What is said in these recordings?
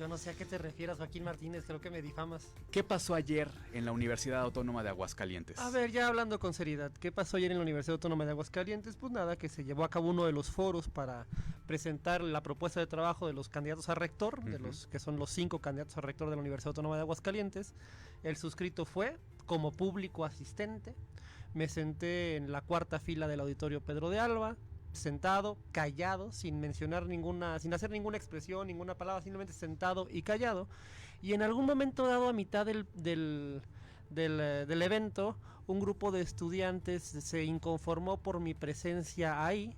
Yo no sé a qué te refieras, Joaquín Martínez, creo que me difamas. ¿Qué pasó ayer en la Universidad Autónoma de Aguascalientes? A ver, ya hablando con seriedad, ¿qué pasó ayer en la Universidad Autónoma de Aguascalientes? Pues nada, que se llevó a cabo uno de los foros para presentar la propuesta de trabajo de los candidatos a rector, de los que son los 5 candidatos a rector de la Universidad Autónoma de Aguascalientes. El suscrito fue como público asistente. Me senté en la 4ª fila del auditorio Pedro de Alba, sentado, callado, sin mencionar ninguna, sin hacer ninguna expresión, ninguna palabra, simplemente sentado y callado. Y en algún momento dado, a mitad del evento, un grupo de estudiantes se inconformó por mi presencia ahí.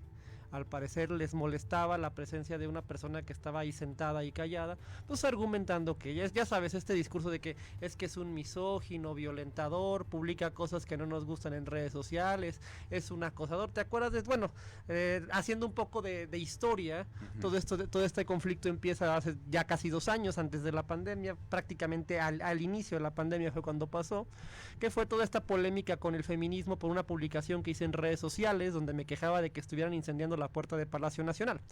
Al parecer les molestaba la presencia de una persona que estaba ahí sentada y callada, pues argumentando que ya sabes, este discurso de que es un misógino, violentador, publica cosas que no nos gustan en redes sociales, es un acosador. ¿Te acuerdas de, bueno, haciendo un poco de historia, todo este conflicto empieza hace ya casi 2 años, antes de la pandemia, prácticamente al inicio de la pandemia fue cuando pasó, que fue toda esta polémica con el feminismo por una publicación que hice en redes sociales, donde me quejaba de que estuvieran incendiando la puerta de Palacio Nacional.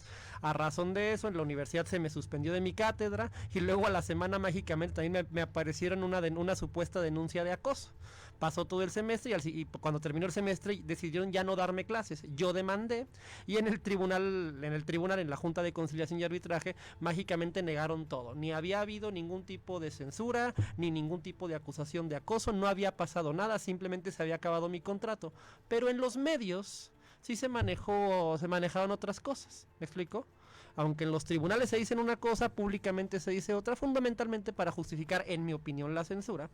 A razón de eso, en la universidad se me suspendió de mi cátedra y luego a la semana mágicamente también me aparecieron una supuesta denuncia de acoso. Pasó todo el semestre y cuando terminó el semestre decidieron ya no darme clases. Yo demandé y en el tribunal, en la Junta de Conciliación y Arbitraje, mágicamente negaron todo. Ni había habido ningún tipo de censura, ni ningún tipo de acusación de acoso, no había pasado nada, simplemente se había acabado mi contrato. Pero en los medios sí se manejaron otras cosas, ¿me explico? Aunque en los tribunales se dicen una cosa, públicamente se dice otra, fundamentalmente para justificar, en mi opinión, la censura.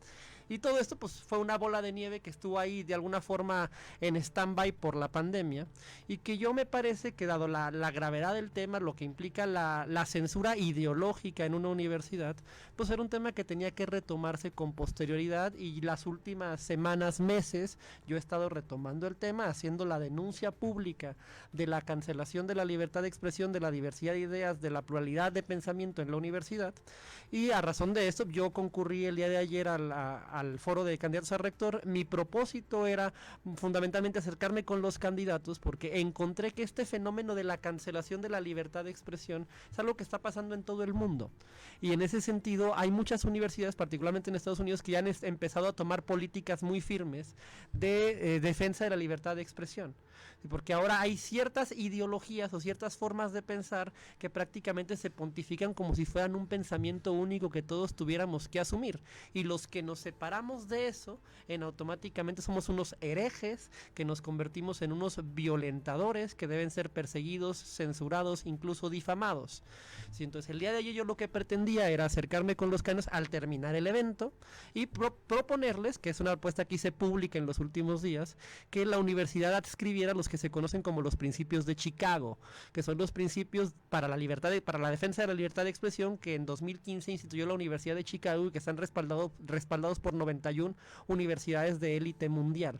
Y todo esto pues fue una bola de nieve que estuvo ahí de alguna forma en stand-by por la pandemia, y que yo me parece que dado la gravedad del tema, lo que implica la censura ideológica en una universidad, pues era un tema que tenía que retomarse con posterioridad, y las últimas semanas, meses, yo he estado retomando el tema, haciendo la denuncia pública de la cancelación de la libertad de expresión, de la diversidad de ideas, de la pluralidad de pensamiento en la universidad. Y a razón de esto yo concurrí el día de ayer al foro de candidatos a rector. Mi propósito era fundamentalmente acercarme con los candidatos, porque encontré que este fenómeno de la cancelación de la libertad de expresión es algo que está pasando en todo el mundo, y en ese sentido hay muchas universidades, particularmente en Estados Unidos, que ya han empezado a tomar políticas muy firmes de defensa de la libertad de expresión, porque ahora hay ciertas ideologías o ciertas formas de pensar que prácticamente se pontifican como si fueran un pensamiento único que todos tuviéramos que asumir, y los que nos separamos de eso automáticamente somos unos herejes, que nos convertimos en unos violentadores que deben ser perseguidos, censurados, incluso difamados. Sí, entonces el día de ayer yo lo que pretendía era acercarme con los canos al terminar el evento y proponerles, que es una propuesta que hice pública en los últimos días, que la universidad adscribiera los que se conocen como los principios de Chicago, que son los principios para la defensa de la libertad de expresión, que en 2015 instituyó la Universidad de Chicago y que están respaldados por 91 universidades de élite mundial.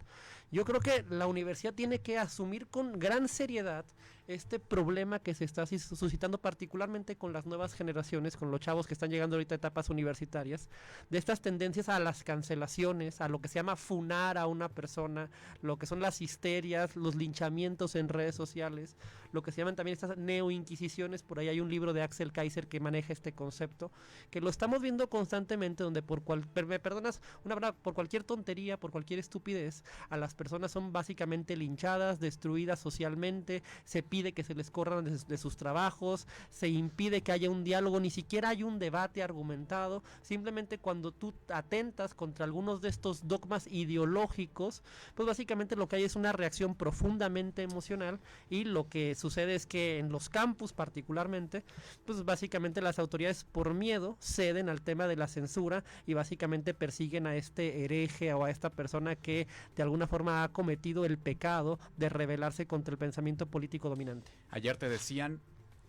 Yo creo que la universidad tiene que asumir con gran seriedad este problema que se está suscitando particularmente con las nuevas generaciones, con los chavos que están llegando ahorita a etapas universitarias, de estas tendencias a las cancelaciones, a lo que se llama funar a una persona, lo que son las histerias, los linchamientos en redes sociales, lo que se llaman también estas neoinquisiciones. Por ahí hay un libro de Axel Kaiser que maneja este concepto, que lo estamos viendo constantemente, donde por cualquier tontería, por cualquier estupidez, a las personas son básicamente linchadas, destruidas socialmente, se pide que se les corran de sus trabajos, se impide que haya un diálogo, ni siquiera hay un debate argumentado. Simplemente cuando tú atentas contra algunos de estos dogmas ideológicos, pues básicamente lo que hay es una reacción profundamente emocional, y lo que sucede es que en los campus particularmente, pues básicamente las autoridades por miedo ceden al tema de la censura y básicamente persiguen a este hereje o a esta persona que de alguna forma ha cometido el pecado de rebelarse contra el pensamiento político dominante. Ayer te decían,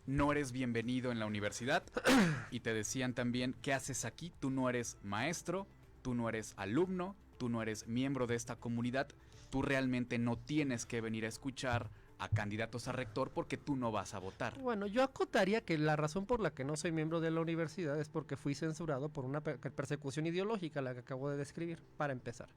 no eres bienvenido en la universidad, y te decían también, ¿qué haces aquí? Tú no eres maestro, tú no eres alumno, tú no eres miembro de esta comunidad, tú realmente no tienes que venir a escuchar a candidatos a rector porque tú no vas a votar. Bueno, yo acotaría que la razón por la que no soy miembro de la universidad es porque fui censurado por una persecución ideológica, la que acabo de describir, para empezar.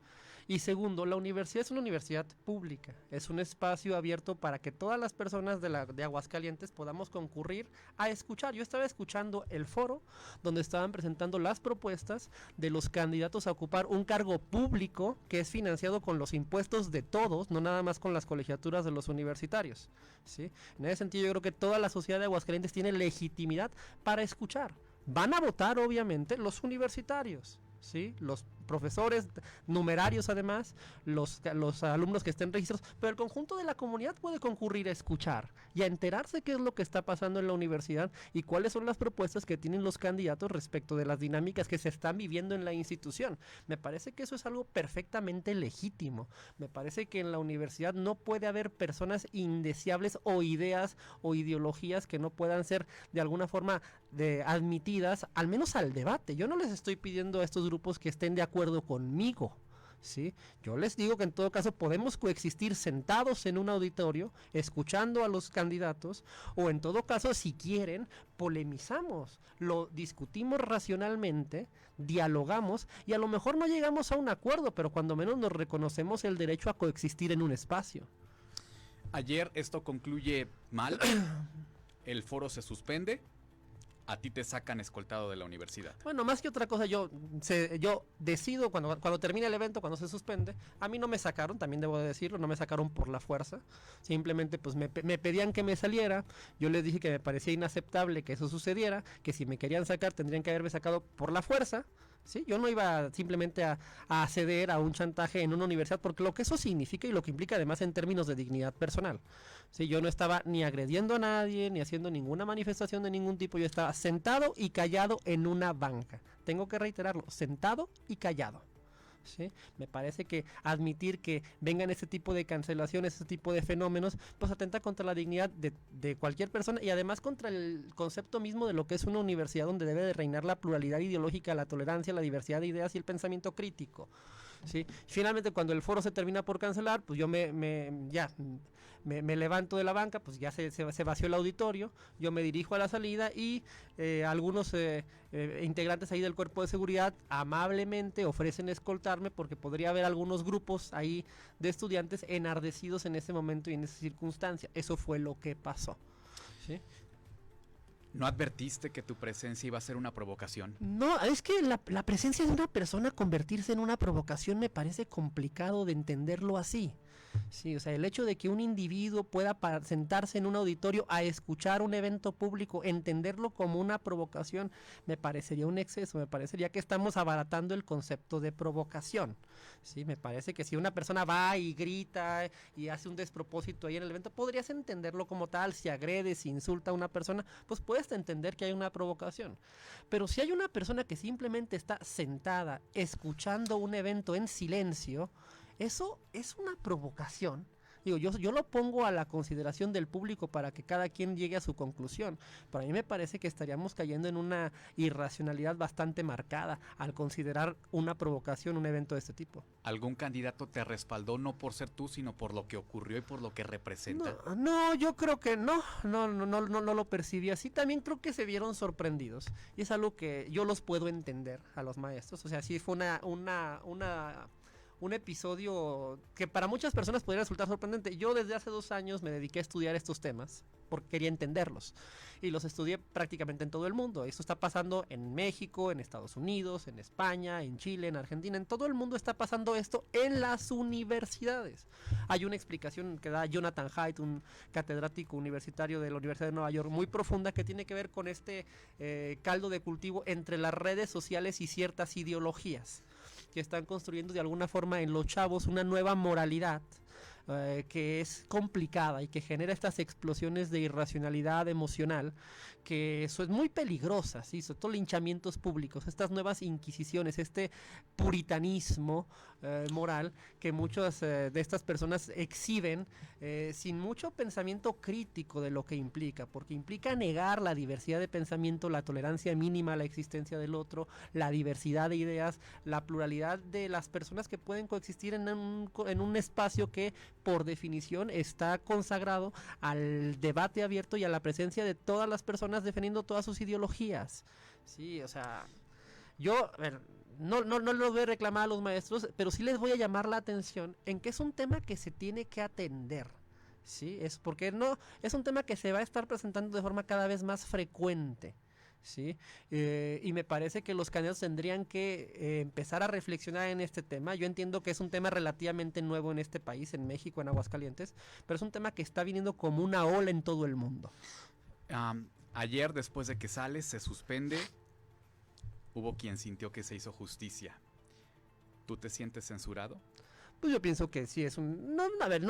Y segundo, la universidad es una universidad pública, es un espacio abierto para que todas las personas de Aguascalientes podamos concurrir a escuchar. Yo estaba escuchando el foro donde estaban presentando las propuestas de los candidatos a ocupar un cargo público que es financiado con los impuestos de todos, no nada más con las colegiaturas de los universitarios, ¿sí? En ese sentido yo creo que toda la sociedad de Aguascalientes tiene legitimidad para escuchar. Van a votar obviamente los universitarios, ¿sí? Los profesores numerarios, además los alumnos que estén registrados, pero el conjunto de la comunidad puede concurrir a escuchar y a enterarse qué es lo que está pasando en la universidad y cuáles son las propuestas que tienen los candidatos respecto de las dinámicas que se están viviendo en la institución. Me parece que eso es algo perfectamente legítimo. Me parece que en la universidad no puede haber personas indeseables o ideas o ideologías que no puedan ser de alguna forma admitidas, al menos al debate. Yo no les estoy pidiendo a estos grupos que estén de acuerdo conmigo, ¿sí? Yo les digo que en todo caso podemos coexistir sentados en un auditorio, escuchando a los candidatos, o en todo caso, si quieren, polemizamos, lo discutimos racionalmente, dialogamos, y a lo mejor no llegamos a un acuerdo, pero cuando menos nos reconocemos el derecho a coexistir en un espacio. Ayer esto concluye mal, el foro se suspende. A ti te sacan escoltado de la universidad. Bueno, más que otra cosa, yo decido cuando termina el evento, cuando se suspende, a mí no me sacaron, también debo de decirlo, no me sacaron por la fuerza, simplemente pues me pedían que me saliera, yo les dije que me parecía inaceptable que eso sucediera, que si me querían sacar tendrían que haberme sacado por la fuerza, ¿sí? Yo no iba simplemente a ceder a un chantaje en una universidad, porque lo que eso significa y lo que implica además en términos de dignidad personal, ¿sí? Yo no estaba ni agrediendo a nadie, ni haciendo ninguna manifestación de ningún tipo, yo estaba sentado y callado en una banca. Tengo que reiterarlo, sentado y callado. ¿Sí? Me parece que admitir que vengan este tipo de cancelaciones, este tipo de fenómenos, pues atenta contra la dignidad de cualquier persona y además contra el concepto mismo de lo que es una universidad donde debe de reinar la pluralidad ideológica, la tolerancia, la diversidad de ideas y el pensamiento crítico, ¿sí? Finalmente, cuando el foro se termina por cancelar, pues yo me levanto de la banca, pues ya se vació el auditorio, yo me dirijo a la salida y algunos integrantes ahí del cuerpo de seguridad amablemente ofrecen escoltarme porque podría haber algunos grupos ahí de estudiantes enardecidos en ese momento y en esa circunstancia. Eso fue lo que pasó, ¿sí? ¿No advertiste que tu presencia iba a ser una provocación? No, es que la presencia de una persona convertirse en una provocación me parece complicado de entenderlo así. Sí, o sea, el hecho de que un individuo pueda sentarse en un auditorio a escuchar un evento público, entenderlo como una provocación, me parecería un exceso, me parecería que estamos abaratando el concepto de provocación. Sí, me parece que si una persona va y grita y hace un despropósito ahí en el evento, podrías entenderlo como tal. Si agrede, si insulta a una persona, pues puedes entender que hay una provocación. Pero si hay una persona que simplemente está sentada escuchando un evento en silencio, eso es una provocación. Digo, yo lo pongo a la consideración del público para que cada quien llegue a su conclusión. Pero a mí me parece que estaríamos cayendo en una irracionalidad bastante marcada al considerar una provocación un evento de este tipo. ¿Algún candidato te respaldó no por ser tú, sino por lo que ocurrió y por lo que representa? No, yo creo que no lo percibí así. También creo que se vieron sorprendidos. Y es algo que yo los puedo entender a los maestros. O sea, sí fue un episodio que para muchas personas podría resultar sorprendente. Yo desde hace 2 años me dediqué a estudiar estos temas porque quería entenderlos y los estudié prácticamente en todo el mundo. Esto está pasando en México, en Estados Unidos, en España, en Chile, en Argentina, en todo el mundo está pasando esto en las universidades. Hay una explicación que da Jonathan Haidt, un catedrático universitario de la Universidad de Nueva York, muy profunda, que tiene que ver con este caldo de cultivo entre las redes sociales y ciertas ideologías que están construyendo de alguna forma en los chavos una nueva moralidad que es complicada y que genera estas explosiones de irracionalidad emocional, que eso es muy peligrosa, ¿sí? Sobre todo linchamientos públicos, estas nuevas inquisiciones, este puritanismo moral que muchas de estas personas exhiben sin mucho pensamiento crítico de lo que implica, porque implica negar la diversidad de pensamiento, la tolerancia mínima a la existencia del otro, la diversidad de ideas, la pluralidad de las personas que pueden coexistir en un espacio que por definición está consagrado al debate abierto y a la presencia de todas las personas defendiendo todas sus ideologías. Sí, o sea, Yo, a ver, no les voy a reclamar a los maestros, pero sí les voy a llamar la atención en que es un tema que se tiene que atender. Sí, es porque no, es un tema que se va a estar presentando de forma cada vez más frecuente. Sí, y me parece que los candidatos tendrían que empezar a reflexionar en este tema. Yo entiendo que es un tema relativamente nuevo en este país, en México, en Aguascalientes, pero es un tema que está viniendo como una ola en todo el mundo. Ayer, después de que sales, se suspende. Hubo quien sintió que se hizo justicia. ¿Tú te sientes censurado? Pues yo pienso que sí es un... No, a ver,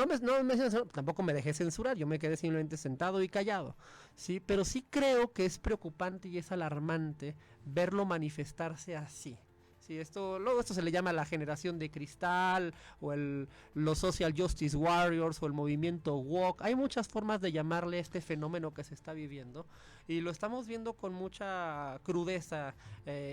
tampoco me dejé censurar, yo me quedé simplemente sentado y callado, ¿sí? Pero sí creo que es preocupante y es alarmante verlo manifestarse así. Sí, luego esto se le llama la generación de cristal, o los social justice warriors, o el movimiento woke. Hay muchas formas de llamarle este fenómeno que se está viviendo, y lo estamos viendo con mucha crudeza.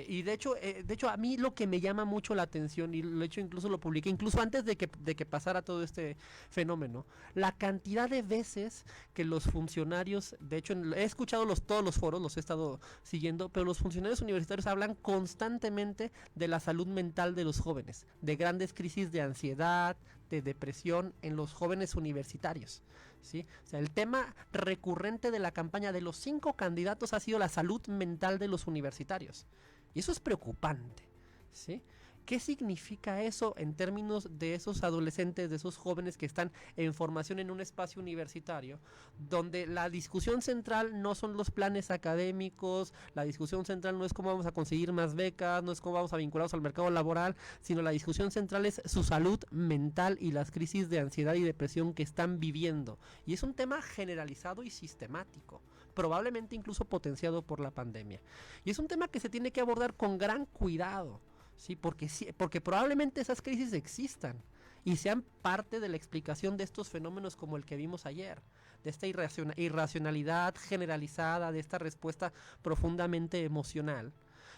Y de hecho a mí lo que me llama mucho la atención, y de hecho incluso lo publiqué, incluso antes de que pasara todo este fenómeno, la cantidad de veces que los funcionarios, de hecho he escuchado todos los foros, los he estado siguiendo, pero los funcionarios universitarios hablan constantemente de la salud mental de los jóvenes, de grandes crisis de ansiedad, de depresión en los jóvenes universitarios, ¿sí? O sea, el tema recurrente de la campaña de los 5 candidatos ha sido la salud mental de los universitarios. Y eso es preocupante, ¿sí? ¿Qué significa eso en términos de esos adolescentes, de esos jóvenes que están en formación en un espacio universitario, donde la discusión central no son los planes académicos, la discusión central no es cómo vamos a conseguir más becas, no es cómo vamos a vincularnos al mercado laboral, sino la discusión central es su salud mental y las crisis de ansiedad y depresión que están viviendo? Y es un tema generalizado y sistemático, probablemente incluso potenciado por la pandemia. Y es un tema que se tiene que abordar con gran cuidado. Sí, porque probablemente esas crisis existan y sean parte de la explicación de estos fenómenos como el que vimos ayer, de esta irracionalidad generalizada, de esta respuesta profundamente emocional,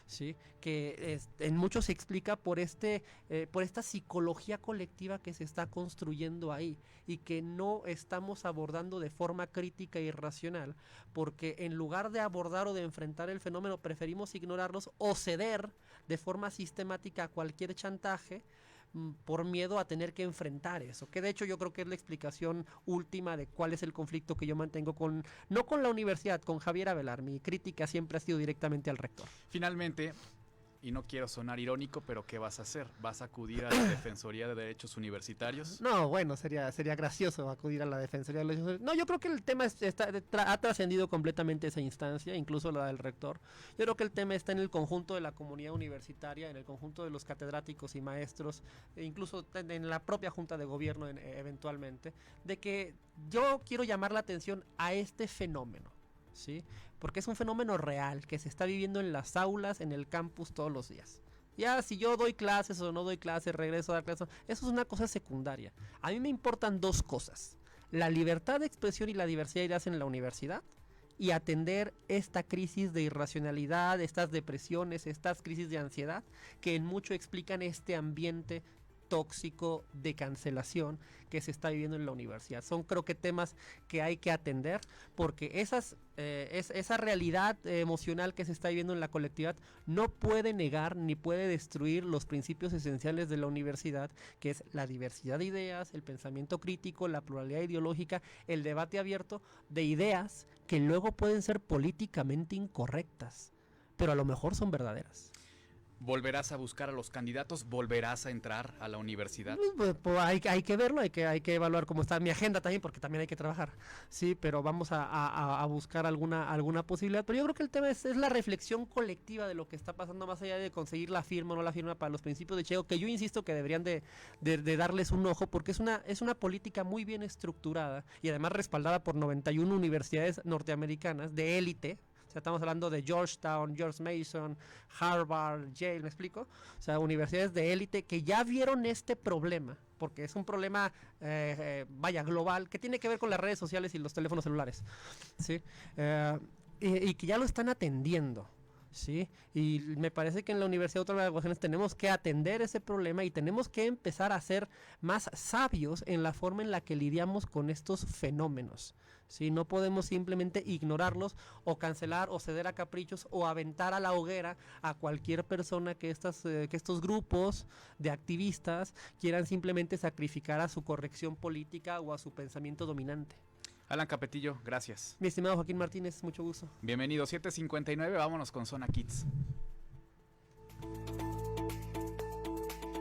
¿sí? Que en mucho se explica por esta psicología colectiva que se está construyendo ahí y que no estamos abordando de forma crítica y racional, porque en lugar de abordar o de enfrentar el fenómeno preferimos ignorarlos o ceder de forma sistemática a cualquier chantaje por miedo a tener que enfrentar eso, que de hecho yo creo que es la explicación última de cuál es el conflicto que yo mantengo no con la universidad, con Javier Avelar. Mi crítica siempre ha sido directamente al rector. Finalmente, y no quiero sonar irónico, pero ¿qué vas a hacer? ¿Vas a acudir a la Defensoría de Derechos Universitarios? No, bueno, sería gracioso acudir a la Defensoría de Derechos Universitarios. No, yo creo que el tema ha trascendido completamente esa instancia, incluso la del rector. Yo creo que el tema está en el conjunto de la comunidad universitaria, en el conjunto de los catedráticos y maestros, e incluso en la propia Junta de Gobierno eventualmente, de que yo quiero llamar la atención a este fenómeno, ¿sí? Porque es un fenómeno real que se está viviendo en las aulas, en el campus todos los días. Ya si yo doy clases o no doy clases, regreso a dar clases, eso es una cosa secundaria. A mí me importan 2 cosas: la libertad de expresión y la diversidad de ideas en la universidad, y atender esta crisis de irracionalidad, estas depresiones, estas crisis de ansiedad que en mucho explican este ambiente tóxico de cancelación que se está viviendo en la universidad. Son, creo que, temas que hay que atender, porque esa realidad emocional que se está viviendo en la colectividad no puede negar ni puede destruir los principios esenciales de la universidad, que es la diversidad de ideas, el pensamiento crítico, la pluralidad ideológica, el debate abierto de ideas que luego pueden ser políticamente incorrectas, pero a lo mejor son verdaderas. ¿Volverás a buscar a los candidatos? ¿Volverás a entrar a la universidad? Pues hay que verlo, hay que evaluar cómo está mi agenda también, porque también hay que trabajar. Sí, pero vamos a buscar alguna posibilidad. Pero yo creo que el tema es la reflexión colectiva de lo que está pasando, más allá de conseguir la firma o no la firma para los principios de Chego, que yo insisto que deberían de darles un ojo, porque es una política muy bien estructurada y además respaldada por 91 universidades norteamericanas de élite. O sea, estamos hablando de Georgetown, George Mason, Harvard, Yale, ¿me explico? O sea, universidades de élite que ya vieron este problema, porque es un problema, global, que tiene que ver con las redes sociales y los teléfonos celulares, ¿sí? Y que ya lo están atendiendo, Sí, y me parece que en la Universidad Autónoma de Aguascalientes tenemos que atender ese problema y tenemos que empezar a ser más sabios en la forma en la que lidiamos con estos fenómenos. Sí, no podemos simplemente ignorarlos o cancelar o ceder a caprichos o aventar a la hoguera a cualquier persona que estos grupos de activistas quieran simplemente sacrificar a su corrección política o a su pensamiento dominante. Alan Capetillo, gracias. Mi estimado Joaquín Martínez, mucho gusto. Bienvenido, 7:59, vámonos con Zona Kids.